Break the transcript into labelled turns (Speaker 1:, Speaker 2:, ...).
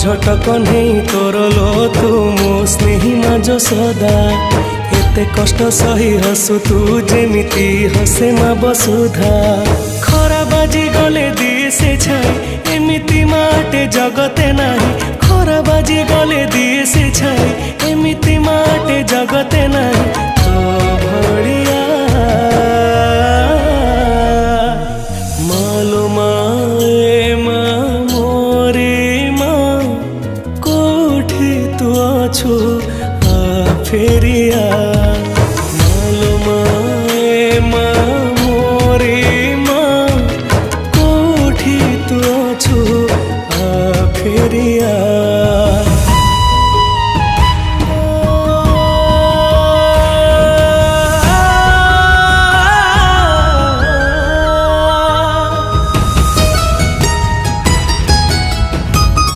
Speaker 1: झटक नहीं तोर लो तू मो स्नेही माज सदा एते कष्ट सही हसु तू जेमिति हसे मा बसुधा खरा बाजी गले दिए से छाई एमिति माटे जगते नाही खरा बाजी गले दिए से छाई एमिति माटे जगते नाही तो भड़िया मालो माए मा मोरे मा कोठी तू अछु आ फेरिया मालो माए मा मोरे मा कोठी तू अछु आ फेरिया।